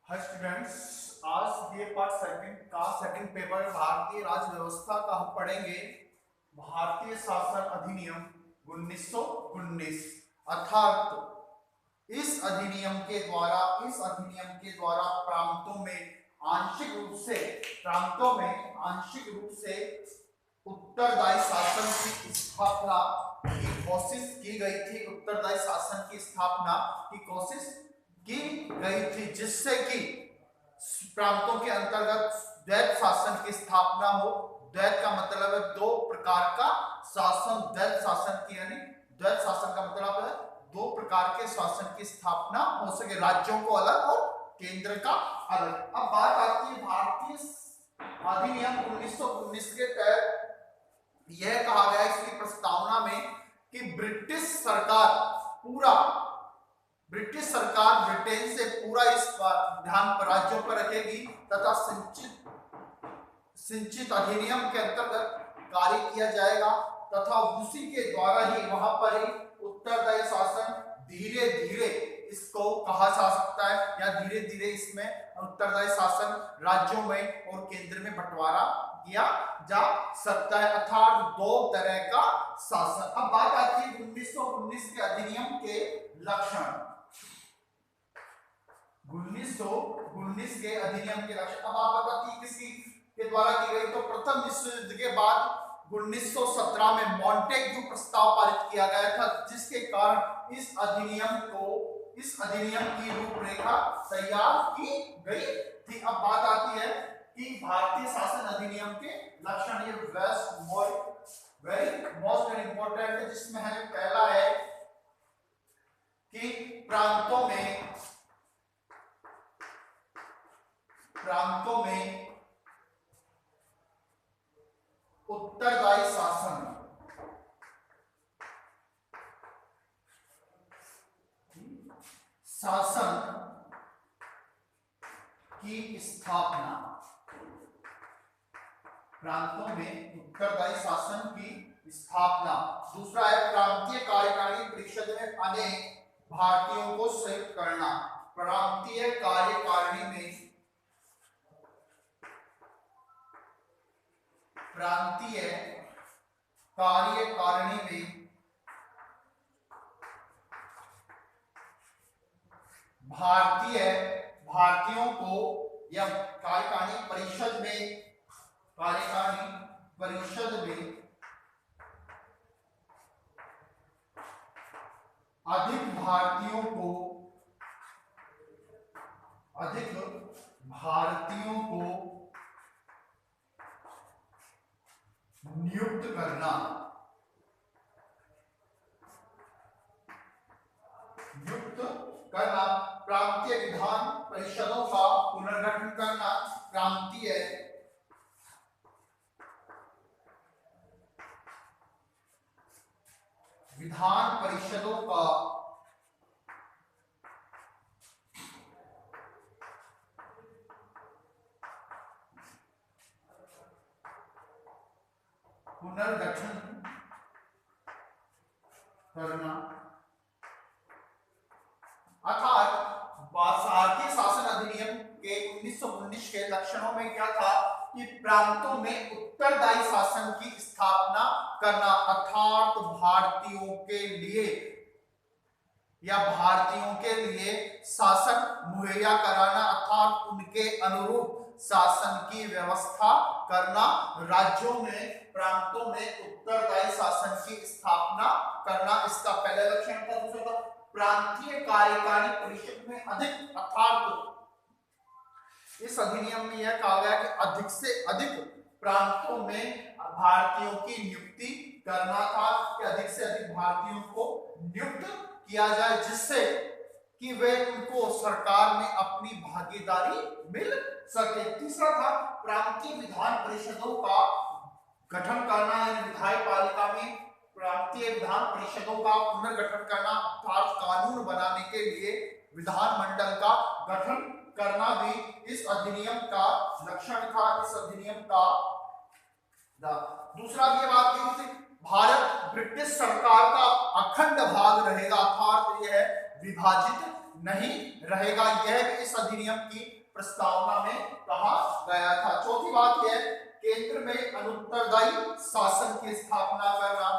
Hi students, आज ये part second paper भारतीय राज्य व्यवस्था का हम पढ़ेंगे। भारतीय शासन अधिनियम 1919 अर्थात इस अधिनियम के द्वारा प्रांतों में आंशिक रूप से उत्तरदायी शासन की स्थापना की कोशिश की गई थी। उत्तरदायी शासन की स्थापना की कोशिश की गई थी, जिससे कि प्रांतों के अंतर्गत द्वैत शासन की स्थापना हो। द्वैत का मतलब है दो प्रकार का शासन। द्वैत शासन की यानी द्वैत शासन का मतलब है दो प्रकार के शासन की स्थापना हो सके, राज्यों को अलग और केंद्र का अलग। अब बात आती है भारतीय अधिनियम 1919 के तहत यह कहा गया इसकी प्रस्तावना में कि ब्रिटिश सरकार ब्रिटेन से पूरा इस ध्यान पर राज्यों पर रखेगी तथा सिंचित अधिनियम के अंतर्गत कार्य किया जाएगा तथा उसी के द्वारा ही वहां पर ही उत्तरदायी शासन धीरे धीरे इसको कहा जा सकता है, या धीरे धीरे इसमें उत्तरदायी शासन राज्यों में और केंद्र में बंटवारा किया जा सकता है, अर्थात दो तरह का शासन। अब बात आती है 1919 के अधिनियम के लक्षण। 1919 के अधिनियम के लक्षण अब आप बताइए किसकी के द्वारा की गई। तो प्रथम विश्व युद्ध के बाद 1917 में मॉन्टेग्यू प्रस्ताव पारित किया गया था, जिसके कारण इस अधिनियम की रूपरेखा तैयार की गई थी। अब बात आती है कि भारतीय शासन अधिनियम के लक्षण। ये वेरी मोस्ट एंड इंपॉर्टेंट है, जिसमें है पहला है कि प्रांतों में उत्तरदायी शासन की स्थापना। प्रांतों में उत्तरदायी शासन की स्थापना। दूसरा है प्रांतीय कार्यकारिणी परिषद में अनेक भारतीयों को संयुक्त करना। प्रांतीय कार्यकारिणी में भारतीयों को या कार्यकारिणी परिषद में अधिक भारतीयों को नियुक्त करना। प्रांतीय विधान परिषदों का पुनर्गठन करना। प्रांतीय विधान परिषदों का पुनर्गठन करना। अर्थात भारतीय शासन अधिनियम के 1919 के लक्षणों में क्या था कि प्रांतों में उत्तरदायी शासन की स्थापना करना, अर्थात भारतीयों के लिए शासन मुहैया कराना, अर्थात उनके अनुरूप शासन की व्यवस्था करना। राज्यों में प्रांतों में उत्तरदायी शासन की स्थापना करना, इसका पहला लक्षण था। दूसरा था प्रांतीय कार्यकारिणी परिषद में अधिक, अर्थात इस अधिनियम में यह कहा गया कि अधिक से अधिक प्रांतों में भारतीयों की नियुक्ति करना था, कि अधिक से अधिक भारतीयों को नियुक्त किया जाए, जिससे कि वे उनको सरकार में अपनी भागीदारी मिल सके। तीसरा था प्रांतीय विधान परिषदों का गठन करना, विधायी पालिका में प्रांतीय विधान परिषदों का पुनर्गठन करना, अर्थात कानून बनाने के लिए विधानमंडल का गठन करना भी इस अधिनियम का लक्षण था। इस अधिनियम का दूसरा ये बात की थी भारत ब्रिटिश सरकार का अखंड भाग रहेगा, अर्थात यह विभाजित नहीं रहेगा। यह भी इस अधिनियम की प्रस्तावना में कहा गया था। चौथी बात यह, केंद्र में अनुत्तरदायी शासन की स्थापना करना।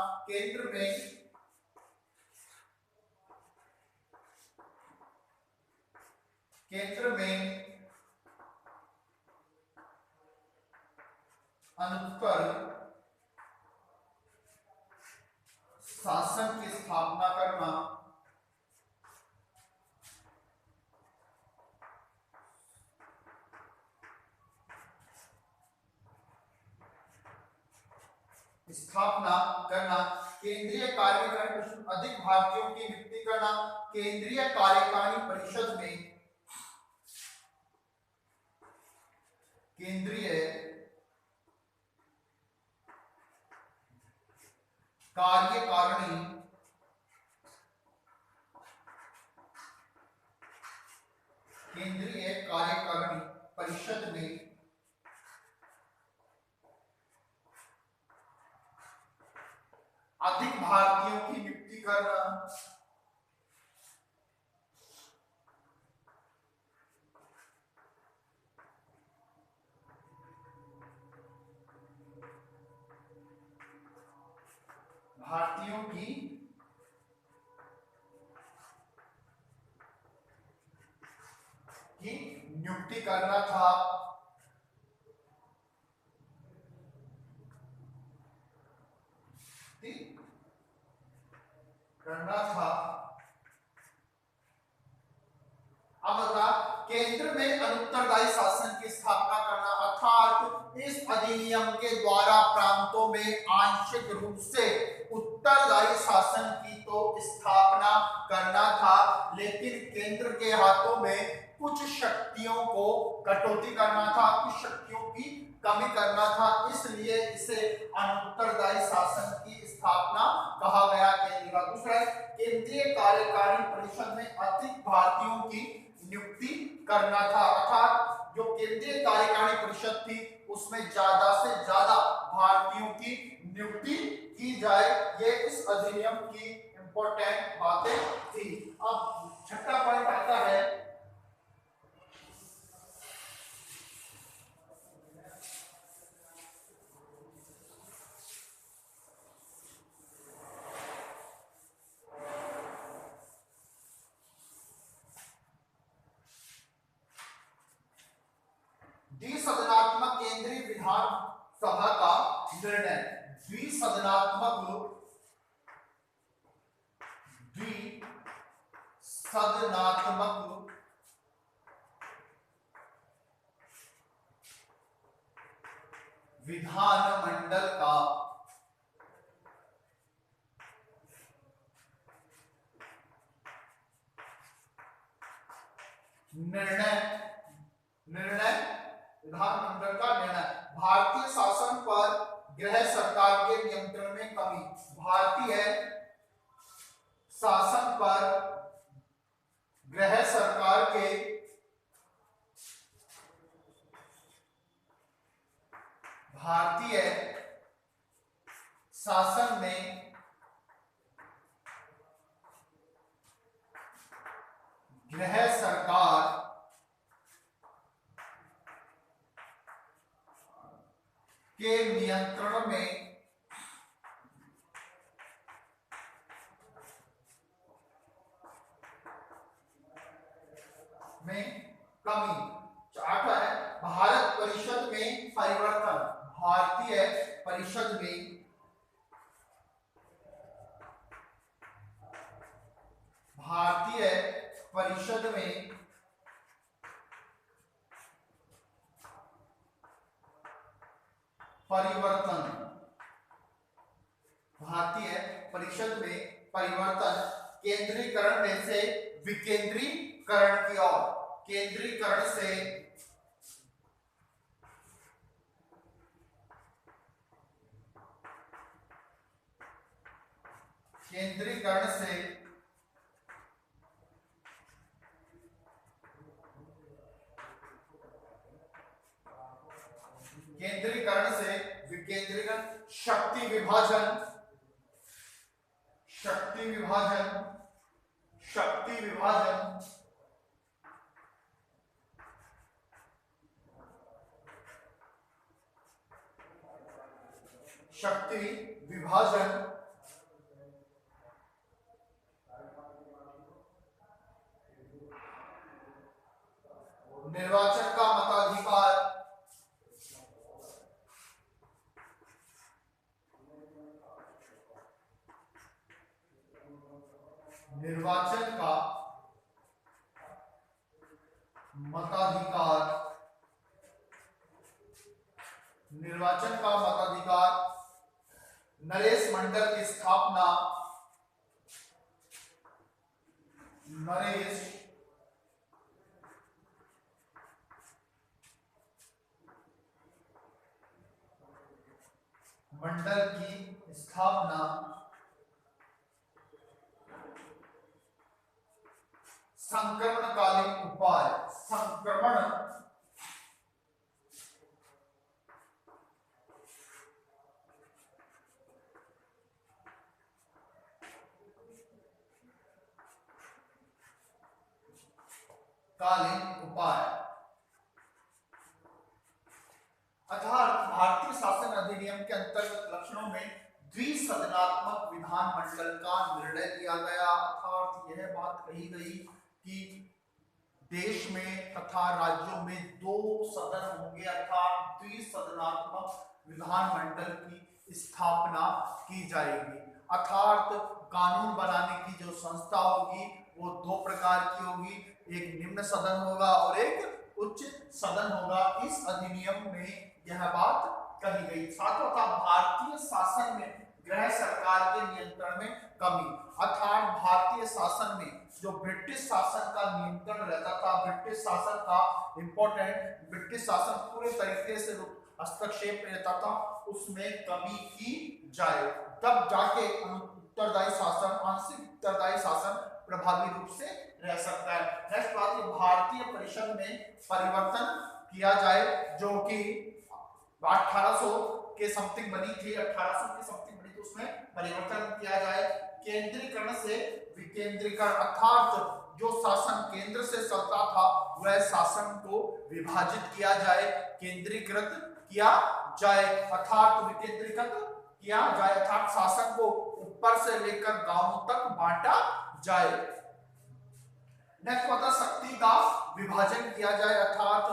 केंद्र में अनुत्तर शासन की स्थापना करना। केंद्रीय कार्यकारिणी अधिक भारतीयों की नियुक्ति करना। केंद्रीय कार्यकारिणी परिषद में केंद्रीय कार्यकारिणी परिषद में अधिक भारतीयों की नियुक्ति करना। भारतीयों की नियुक्ति करना था। अब बता, केंद्र में अनुत्तरदायी शासन की स्थापना करना अर्थात इस अधिनियम के द्वारा प्रांतों में आंशिक रूप से उत्तरदायी शासन की तो स्थापना करना था, लेकिन केंद्र के हाथों में कुछ शक्तियों को कटौती करना था, कुछ शक्तियों की कमी करना था, इसलिए इसे अनुत्तरदायी शासन की स्थापना कहा गया। केंद्र का दूसरा, केंद्रीय कार्यकारिणी परिषद में अधिक भारतीयों की नियुक्ति करना था, अर्थात जो केंद्रीय कार्यकारिणी परिषद थी उसमें ज्यादा से ज्यादा भारतीयों की नियुक्ति की जाए। ये इस अधिनियम की इंपॉर्टेंट बातें थी। अब छठा पॉइंट आता है द्विसदनात्मक केंद्रीय विधान सभा का निर्णय। द्विसदनात्मक विधानमंडल का विधानमंडल का निर्णय। भारतीय शासन पर गृह सरकार के नियंत्रण में कमी। भारतीय शासन पर गृह सरकार के भारतीय शासन में गृह सरकार के नियंत्रण में कमी। आठवां है भारत परिषद में परिवर्तन। भारतीय परिषद में परिवर्तन। भारतीय परिषद में परिवर्तन केंद्रीकरण में से विकेंद्रीकरण की ओर। केंद्रीकरण से विकेंद्रीकरण। शक्ति विभाजन शक्ति विभाजन शक्ति विभाजन निर्वाचन का मताधिकार निर्वाचन का मताधिकार निर्वाचन का मताधिकार नरेश मंडल की स्थापना नरेश मंडल की स्थापना संक्रमणकालीन उपाय संक्रमण कालीन उपाय अर्थात भारतीय शासन अधिनियम के अंतर्गत लक्षणों में द्विसदनात्मक विधानमंडल का निर्णय किया गया। अर्थात यह बात कही गई कि देश में तथा राज्यों में दो सदन होंगे, अर्थात द्विसदनात्मक विधानमंडल की स्थापना की जाएगी। अर्थात कानून बनाने की जो संस्था होगी वो दो प्रकार की होगी, एक निम्न सदन होगा और एक उच्च सदन होगा। इस अधिनियम में यह बात कही गई। सातवां था भारतीय शासन में गृह सरकार के नियंत्रण में कमी। अर्थात भारतीय शासन में जो ब्रिटिश शासन का नियंत्रण रहता था, ब्रिटिश शासन का इंपॉर्टेंट ब्रिटिश शासन पूरे तरीके से हस्तक्षेप रहता था, उसमें कमी की जाए, तब जाके उत्तरदायी शासन आंशिक उत्तरदायी शासन प्रभावी रूप से रह सकता है। नेक्स्ट बात, भारतीय परिषद में परिवर्तन किया जाए जो कि 1800 के समथिंग बनी थी, 1800 के समथिंग बनी थी, उसमें परिवर्तन किया जाए। केंद्रीकरण से विकेंद्रीकरण, अर्थात जो शासन केंद्र से चलता था वह शासन को विभाजित किया जाए, केंद्रीकृत किया जाए, अर्थात विकेंद्रीकृत किया जाए, अर्थात शासन को ऊपर से लेकर गांवों तक बांटा जाए। नेक्स्ट होता शक्ति का विभाजन किया जाए, अर्थात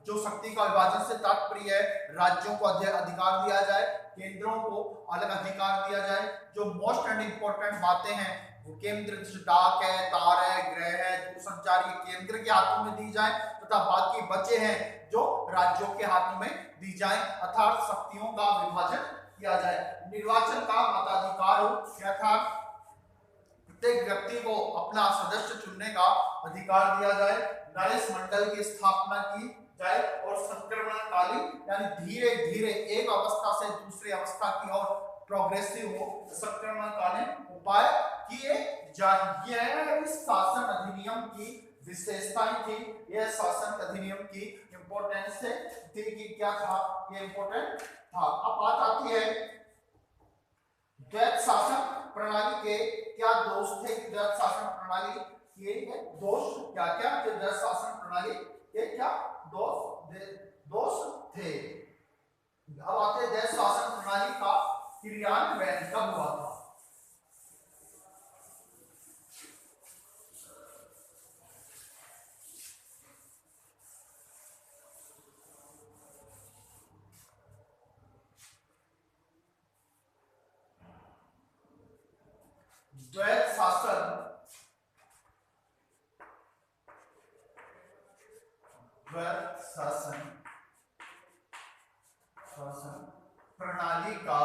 जो शक्ति का विभाजन से तात्पर्य है राज्यों को अधिकार दिया जाए, केंद्रों को अलग अधिकार दिया जाए। जो मोस्ट एंड इंपॉर्टेंट बातें हैं वो केंद्र डाक है, तार है, ग्रह है, दूरसंचार ये केंद्र के हाथों में दी जाए तथा बाकी बचे हैं जो राज्यों के हाथों में दी जाए, अर्थात शक्तियों का विभाजन किया जाए। निर्वाचन का मताधिकार हो, अर्थात प्रत्येक व्यक्ति को अपना सदस्य चुनने का अधिकार दिया जाए। नरेश मंडल की स्थापना की जाए और संक्रमणकालीन यानी धीरे धीरे एक अवस्था से दूसरी अवस्था की ओर प्रोग्रेसिव हो संक्रमणकालीन उपाय किए जाए। यह इस शासन अधिनियम की विशेषताएं थी, यह शासन अधिनियम की इंपॉर्टेंस थी कि क्या था, ये इंपॉर्टेंट था। अब बात आती है द्वैत शासन प्रणाली के क्या दोष थे। द्वैत शासन प्रणाली के दोष क्या क्या, द्वैत शासन प्रणाली के क्या दोष थे। अब आते हैं द्वैत शासन प्रणाली का क्रियान्वयन कब हुआ था। द्वैत शासन प्रणाली का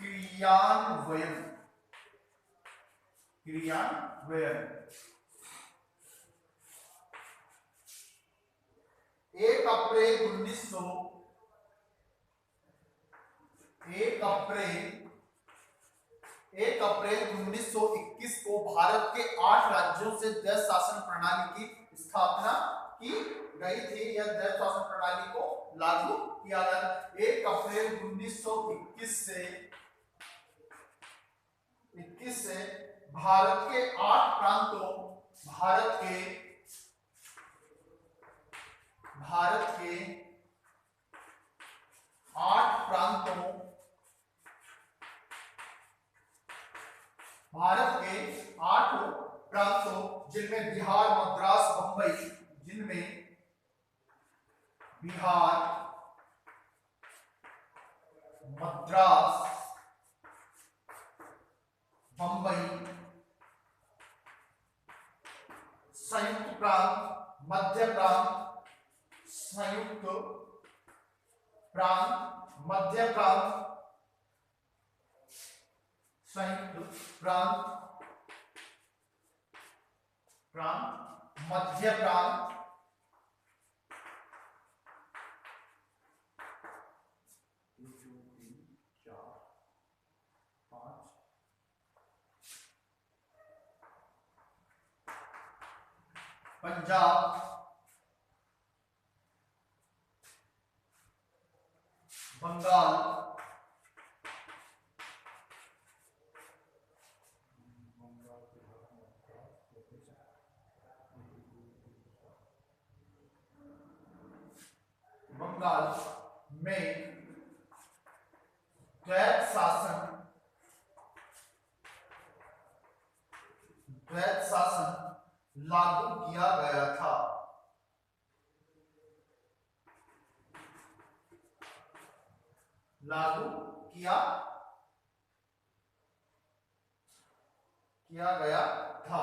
क्रियान्वयन 1 अप्रैल 1921 को भारत के 8 राज्यों से द्वैत शासन प्रणाली की स्थापना की गई थी। यह द्वैत शासन प्रणाली को लागू किया गया 1 अप्रैल 1921 से भारत के 8 प्रांतों भारत के 8 प्रांतों जिनमें बिहार, मद्रास, बंबई, जिनमें बिहार, मद्रास, बंबई, संयुक्त प्रांत, मध्य प्रांत, संयुक्त प्रांत, मध्य प्रांत, संयुक्त प्रांत, मध्य प्रांत, पंजाब, बंगाल, में द्वैत शासन लागू किया गया था। लागू किया गया था।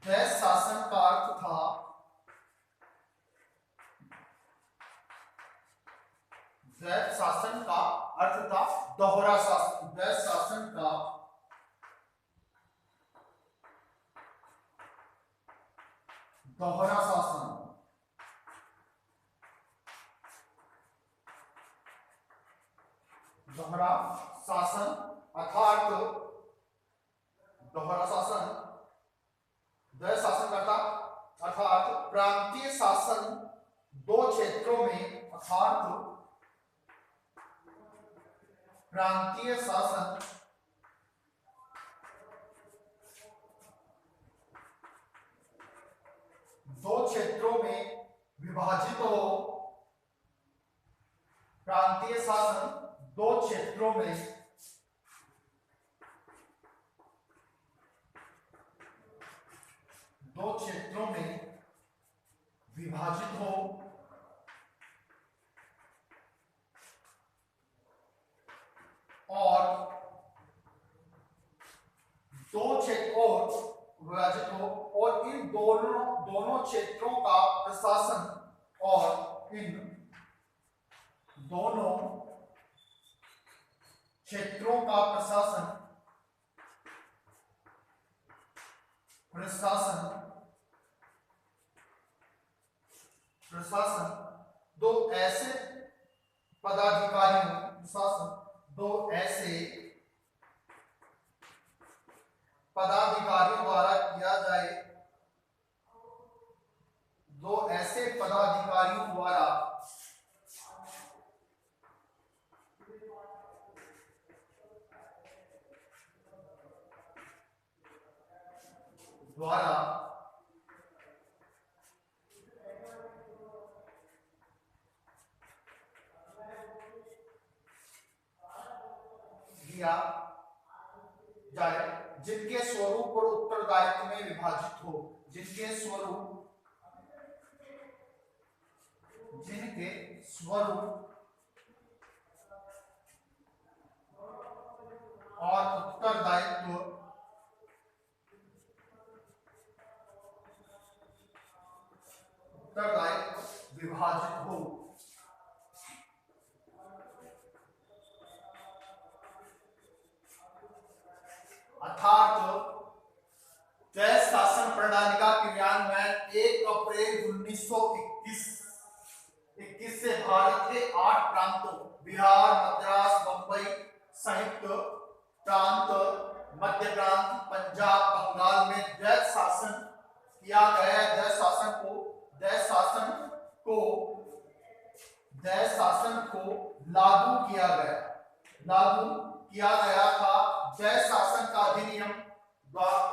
द्वैत शासन का अर्थ था दोहरा शासन। द्वैत शासन का दोहरा शासन। दोहरा शासन अर्थात दोहरा शासन द्वैत शासन करता अर्थात प्रांतीय शासन दो क्षेत्रों में अर्थात प्रांतीय शासन दो क्षेत्रों में विभाजित हो। प्रांतीय शासन दो क्षेत्रों में विभाजित हो और विभाजित हो और इन दोनों क्षेत्रों का प्रशासन और इन दोनों क्षेत्रों का प्रशासन दो ऐसे पदाधिकारियों द्वारा किया जाए। दो ऐसे पदाधिकारियों द्वारा किया जाए जिनके स्वरूप और उत्तरदायित्व में विभाजित हो। जिनके स्वरूप और उत्तरदायित्व विभाजित हो। अर्थात द्वैत शासन प्रणाली का क्रियान्वयन 1 अप्रैल 1921 से भारत के 8 प्रांतों बिहार, मद्रास, बंबई, संयुक्त प्रांत, मध्य प्रांत, पंजाब, बंगाल में द्वैत शासन किया गया। द्वैत शासन को लागू किया गया था जय शासन का अधिनियम,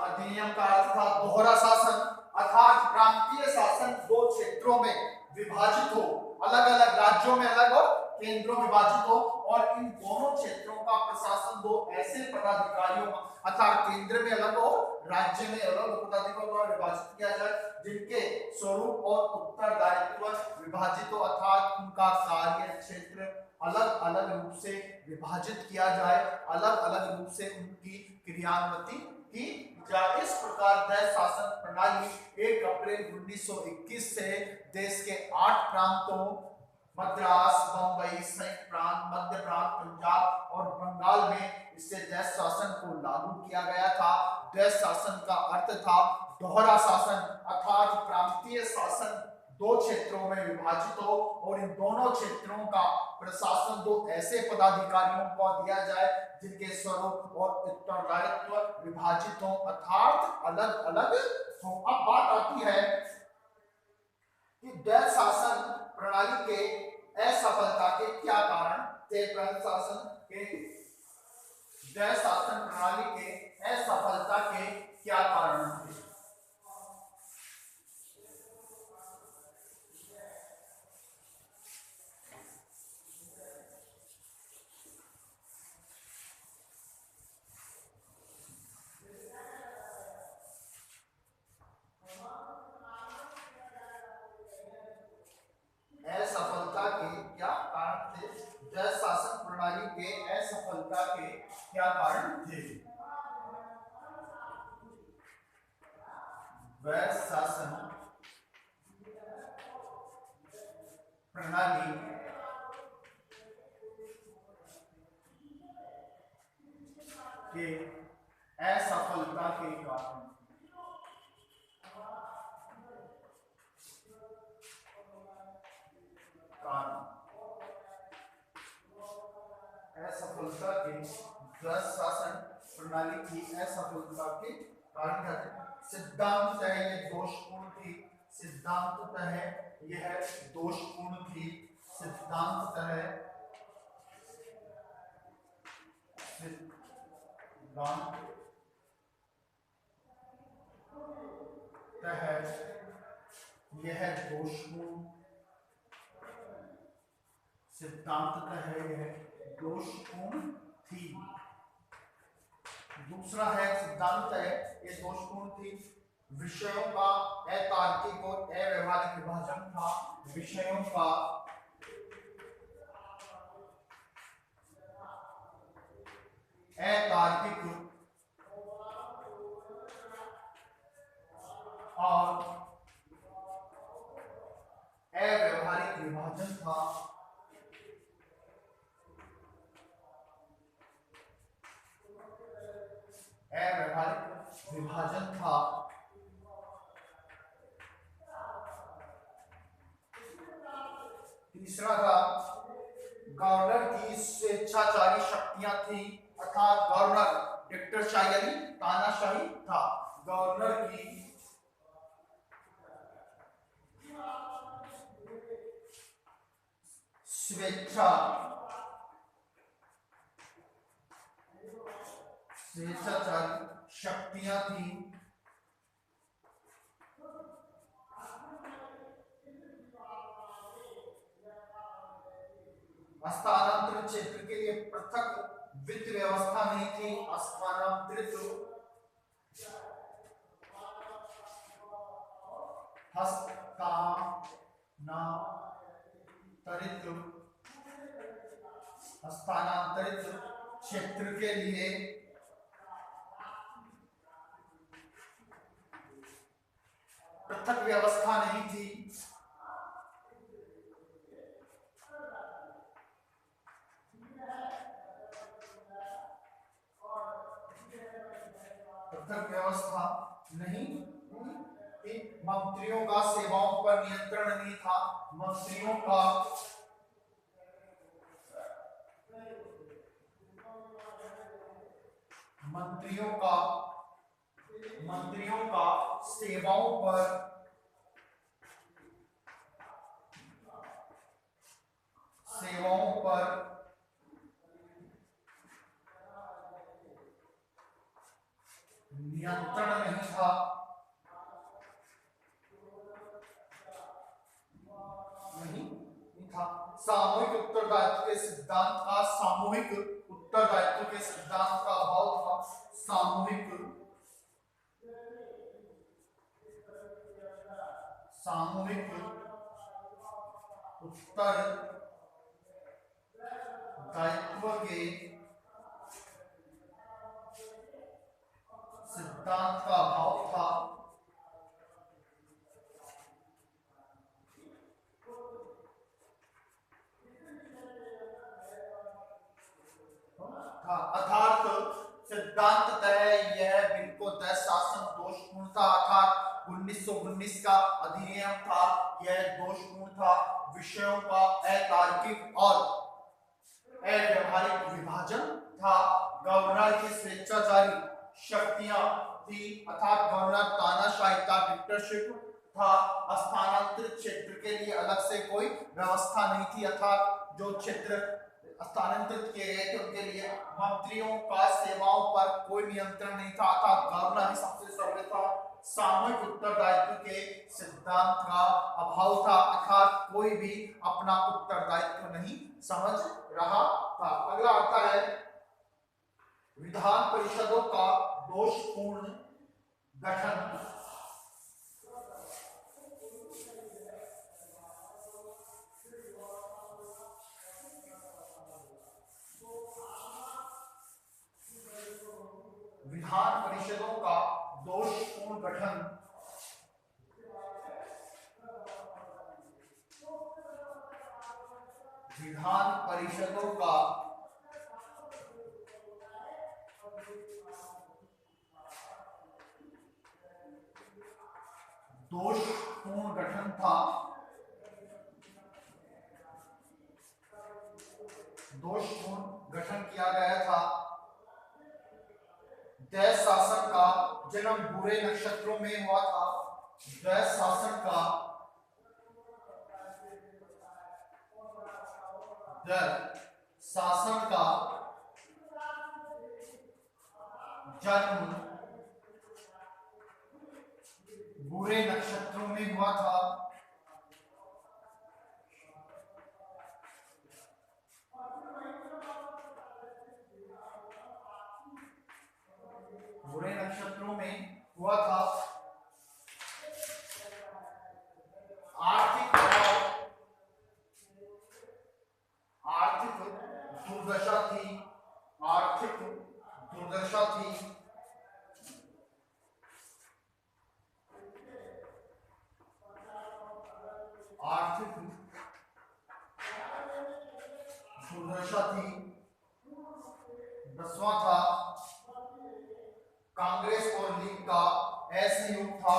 अधिनियम का अर्थ था दोहरा शासन, अर्थात प्रांतीय शासन दो क्षेत्रों में विभाजित हो, अलग अलग राज्यों में अलग और केंद्रों में विभाजित हो, और इन दोनों क्षेत्रों का प्रशासन दो ऐसे पदाधिकारियों अर्थात केंद्र में अलग और राज्य में अलग पदाधिकारियों द्वारा विभाजित किया जाए, जिनके स्वरूप और उत्तरदायित्व विभाजित हो, अर्थात उनका कार्य क्षेत्र अलग अलग रूप से विभाजित किया जाए, अलग अलग रूप से उनकी क्रियान्विति की जाए। इस प्रकार देश शासन प्रणाली 1 अप्रैल 1921 से देश के 8 प्रांतों मद्रास, बंबई, संयुक्त प्रांत, मध्य प्रांत, पंजाब और बंगाल में इससे देश शासन को लागू किया गया था। देश शासन का अर्थ था दोहरा शासन, अर्थात प्रांतीय शासन दो क्षेत्रों में विभाजित हो और इन दोनों क्षेत्रों का प्रशासन दो ऐसे पदाधिकारियों को दिया जाए जिनके स्वरूप और उत्तरदायित्व विभाजित हो, अर्थात अलग अलग हो। अब बात आती है कि देश शासन प्रणाली के असफलता के क्या कारण थे। प्रशासन के देश शासन प्रणाली के असफलता के क्या कारण थे। असफलता के क्या कारण थे, देश शासन प्रणाली के असफलता के क्या कारण थे। देश शासन प्रणाली के असफलता के कारण असफलता के देश शासन प्रणाली की असफलता के कारण क्या थे। सिद्धांत है ये दोषपूर्ण थी, सिद्धांत है यह दोषपूर्ण थी, सिद्धांत है यह दोषपूर्ण, सिद्धांत है यह दोषपूर्ण थी। दूसरा है सिद्धांत है ये दोषपूर्ण थी, विषयों का अतार्किक और अव्यवहारिक विभाजन था, विषयों का अतार्किक और अव्यवहारिक विभाजन था, अव्यवहारिक विभाजन था। तीसरा था गवर्नर की स्वेच्छाचारी शक्तियां थी, अर्थात गवर्नर डिक्टेटरशाही यानी तानाशाही था। गवर्नर की स्वेच्छाचारी शक्तियां थी, हस्तांतरित क्षेत्र के लिए पृथक वित्त व्यवस्था नहीं थी, हस्तांतरित क्षेत्र के लिए पृथक व्यवस्था नहीं थी, पृथक व्यवस्था नहीं थी। मंत्रियों का सेवाओं पर नियंत्रण नहीं था, मंत्रियों का सेवाओं पर था। सामूहिक उत्तरदायित्व के सिद्धांत का सामूहिक उत्तरदायित्व के सिद्धांत का अभाव था। सामूहिक उत्तरदायित्व के सिद्धांत का अभाव था। अर्थात सिद्धांततः यह बिल को तय शासन दोषपूर्ण था। अर्थात 1919 का अधिनियम था, यह दोषपूर्ण था। विषयों का अतार्किक और अव्यावहारिक विभाजन था। गवर्नर की स्वेच्छाचारी शक्तियां थी, अर्थात गवर्नर तानाशाही था, डिक्टेटरशिप था। स्थानांतरित क्षेत्र के लिए अलग से कोई व्यवस्था नहीं थी, अर्थात जो क्षेत्र स्थानांतरित किए गए थे उनके लिए मंत्रियों का सेवाओं पर कोई नियंत्रण नहीं था, अर्थात गवर्नर ही सबसे सर्वोच्च था। सामूहिक उत्तरदायित्व के सिद्धांत का अभाव था, अर्थात कोई भी अपना उत्तरदायित्व नहीं समझ रहा था। अगला आता है विधान परिषदों का दोषपूर्ण गठन। विधान परिषदों का दोषपूर्ण गठन। विधान परिषदों का दोषपूर्ण गठन था। दोषपूर्ण गठन किया गया था। दैव शासन का जन्म बुरे नक्षत्रों में हुआ था। दैव शासन का जन्म बुरे नक्षत्रों में हुआ था। बुरे नक्षत्रों में हुआ था। आर्थिक दुर्दशा थी। आर्थिक दुर्दशा थी। आर्थिक दुर्दशा थी। 10वां था कांग्रेस और लीग का ऐसे युग था।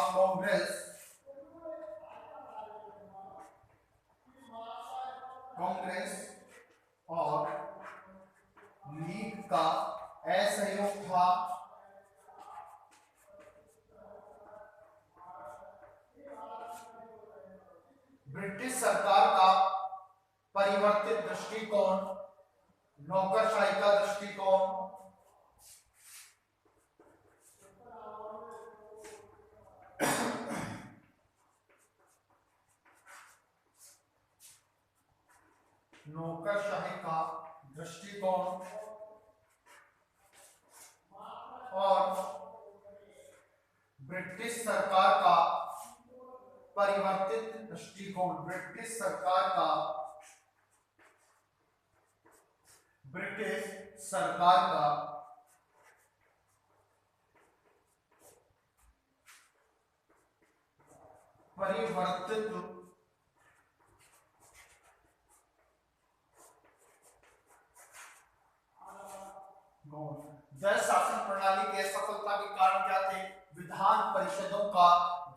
कांग्रेस और लीग का असहयोग था। ब्रिटिश सरकार का परिवर्तित दृष्टिकोण, नौकरशाही का दृष्टिकोण, नौकरशाही का दृष्टिकोण और ब्रिटिश सरकार का परिवर्तित दृष्टिकोण। ब्रिटिश सरकार का परिवर्तित जय शासन प्रणाली के सफलता के कारण क्या थे? विधान परिषदों का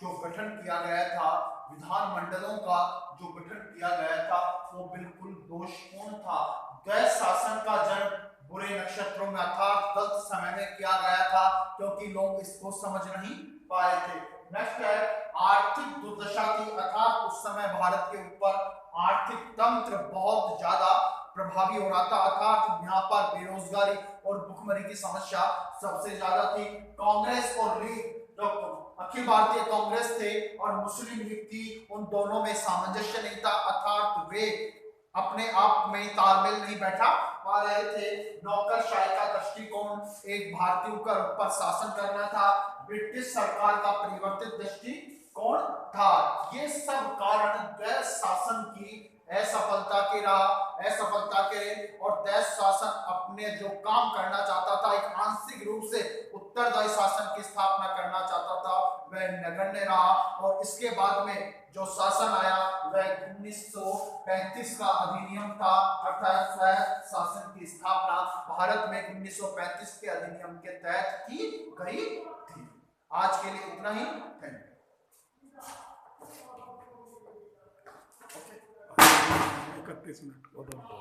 जो गठन किया गया था, विधान मंडलों का जो गठन किया गया था, वो बिल्कुल दोषपूर्ण था। गैर शासन का जन्म बुरे नक्षत्रों में अर्थात गलत समय में किया गया था, क्योंकि लोग इसको समझ नहीं पाए थे। नेक्स्ट है आर्थिक दुर्दशा थी, अर्थात उस समय भारत के ऊपर आर्थिक तंत्र बहुत ज्यादा प्रभावी हो रहा था, अर्थात यहाँ पर बेरोजगारी और भुखमरी की समस्या सबसे ज्यादा थी। कांग्रेस और लीग, जो अखिल भारतीय कांग्रेस थे और मुस्लिम लीग थी, उन दोनों में सामंजस्य नहीं था, अर्थात वे अपने आप में तालमेल नहीं बैठा पा रहे थे। नौकरशाही का दृष्टिकोण एक भारतीयों का ऊपर शासन करना था, ब्रिटिश सरकार का परिवर्तित दृष्टिकोण था। ये सब कारण देश शासन की असफलता के और देश शासन अपने जो काम करना चाहता था, एक आंशिक रूप से उत्तरदायी शासन की स्थापना करना चाहता था, वह नगण्य रहा। और इसके बाद में जो शासन आया वह 1935 का अधिनियम था, अर्थात स्वायत्त शासन की स्थापना भारत में 1935 के अधिनियम के तहत की गई थी। आज के लिए इतना ही। Thank you. 31 मिनट